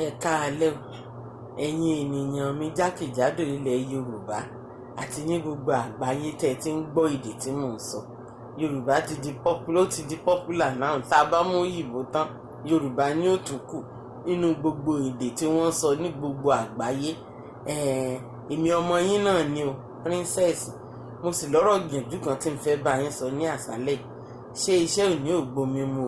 Ẹ káalẹ́ o, ẹ̀yin ènìyàn mi jákèjádò ilẹ̀ Yorùbá àti ní gbogbo àgbáyé tẹ́ ti ń gbọ́ èdè tí mò ń sọ. Yorùbá ti di popular now. Tá a bá mú òyìnbó tán, Yorùbá ni ó tún kù nínú gbogbo èdè tí wọ́n sọ ní gbogbo àgbáyé. Èmi ọmọ yín náà ni o, Princess. Mo sì lọ́rọ̀ gbìyànjú kan tí n fẹ́ bá yín sọ ní àṣálẹ́. Ṣé iṣẹ́ òní ò gbomi mu?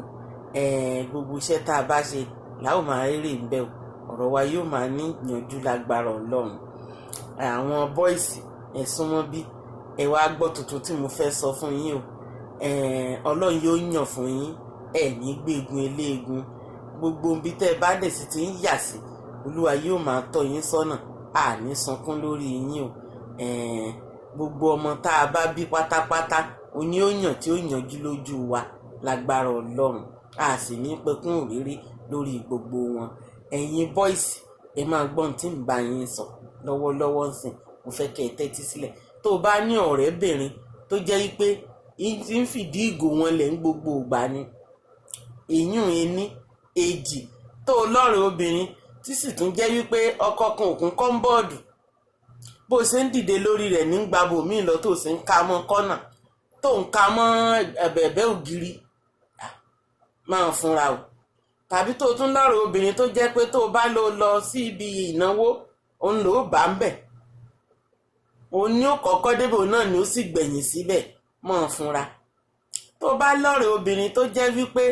Gbogbo iṣẹ́ tá a bá ṣe láò máa rérè ń bẹ o. Ọ̀rọ̀ wa yóò máa ní ìyànjú lágbára Ọlọ́run. Àwọn bọ́ìsì ẹ súnmọ́ bí ẹ wá gbọ́ tuntun tí mo fẹ́ sọ fún yín o. Ọlọ́run yóò yàn fún yín, ẹ ní gbégun eléegun. Gbogbo ibi tẹ́ ẹ bá dẹ̀ sì ti ń yà sí, Olúwa yóò máa tọ́ yín sọ́nà, àní sunkún lórí yín o. Gbogbo ọmọ tá a bá bí pátápátá oní ó yàn tí ó yànjú lójú wa lágbára Ọlọ́run, a sì ní pẹkún òréré lórí gbogbo wọn. Ẹ̀yin bọ́ìsì ẹ máa gbọ́n tí ń bá yín sọ lọ́wọ́lọ́wọ́ nsìn. Mo fẹ́ kẹ́ ẹ tẹ́tí sílẹ̀. Tó o bá ní ọ̀rẹ́bìnrin tó jẹ́ wípé ń fìdí ìgò wọn lẹ̀ ń gbogbo ìgbà ni, ìyún ẹni èjì, tó o lọ́rẹ̀ obìnrin tí sì tún jẹ́ wípé ọkọ kan òkun kọ́ńbọ́ọ̀dù, bó ṣe ń dìde lórí rẹ̀ ní gbàbò míì lọ tó sì ń ka mọ́ kọ́nà, tó ń ka mọ́ ẹ̀bẹ̀ẹ̀bẹ̀ ògiri, máa fúnra o. Tàbí tó tún lọ́rọ̀ obìnrin tó jẹ́ pé tó bá lọ sí ibi ìnáwó òun ló bá ń bẹ̀, òun ni ó kọ́kọ́ débò náà ni ó sì gbẹ̀yìn síbẹ̀, mọ́ fúnra. Tó bá lọ́rọ̀ obìnrin tó jẹ́ wípé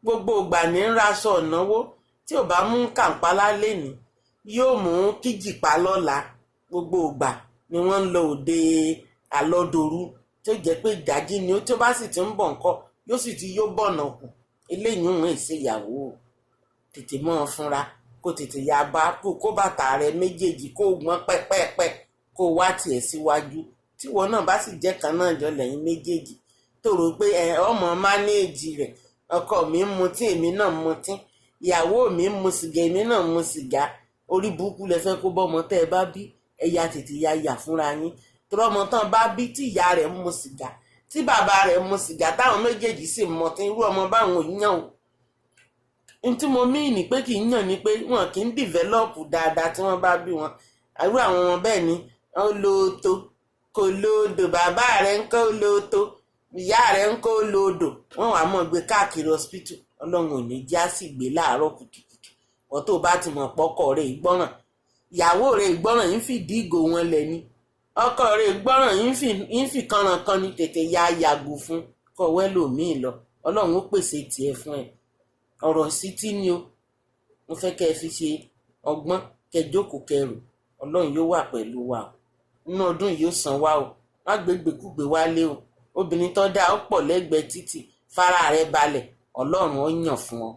gbogbo ìgbà ní ń raṣọ ìnáwó, tí ò bá mú kàǹpálá léni yóò mú kíjìpá lọ́la. Gbogbo ìgbà ni wọ́n ń lọ òde àlọ́dòru tó jẹ́ pé ìdájí ni ó tó bá sì ti ń bọ̀ ńkọ́ yóò sì ti yó bọ̀nà kù. Eléyìí ń rìn sí ìyàwó o. Tètè mọ́ fúnra, kó tètè ya bá kó bàtà rẹ méjèèjì kó gbọ́n pẹ́pẹ́pẹ́ kó wá tiẹ̀ síwájú. Tíwọ náà bá sì jẹ́ kan náà jọ lẹ́yìn méjèèjì tó rò pé ọmọ mánéèjì rẹ̀, ọkọ mi ń mutí èmi náà ń mutí, ìyàwó mi ń mu sìgá èmi náà ń mu sìgá. Orí burúkú lẹ fẹ́ kó bọ́mọ tẹ́ ẹ bá bí, ẹ̀yà tètè yà fúnra yín. Torí ọmọ tán bá bí tí ìyá rẹ̀ ń mu sìgá, tí bàbá rẹ̀ mu sìgá, táwọn méjèèjì sì mọtí, irú ọmọ báwọn ò yàn o. N tí mo mean ni pé kì í yàn ni pé wọn kì í dìvẹ́lọ́pù dáadáa tí wọ́n bá bí wọn. Irú àwọn ọmọ bẹ́ẹ̀ ni ó lóòótọ́ kò lóòdò, bàbá rẹ̀ ń kọ́ lóòótọ́, ìyá rẹ̀ ń kọ́ lóòdò, wọ́n wàá mọ̀ gbé káàkiri hospital. Ọlọ́run ò ní já sì gbé láàárọ̀ kùtùkùtù. Wọ́n tó bá ti mọ̀ pọ́kọ rẹ̀ ìgbọ́ràn, ìyàwó rẹ̀ ìgbọ́ràn yín fìdí ìgò wọn lẹ̀ ni, ọkọ rẹ̀ ìgbọ́ràn yín fi kànrànkàn ni. Tètè yàgò fún kọ̀wé lòmíì lọ. Ọlọ́run ó pèsè tiẹ̀ fún ẹ. Ọ̀rọ̀ sí tí ni o. Mo fẹ́ kẹ́ ẹ fi ṣe ọgbọ́n, kẹ́ jókòó kẹrù. Ọlọ́run yóò wà pẹ̀lú wa o. Inú ọdún yìí ó san wá o. Má gbégbèkúgbè wálé o. Obìnrin tó dáa ó pọ̀ lẹ́gbẹ̀ẹ́ títì, fara rẹ balẹ̀, Ọlọ́run ó yàn fún ọ.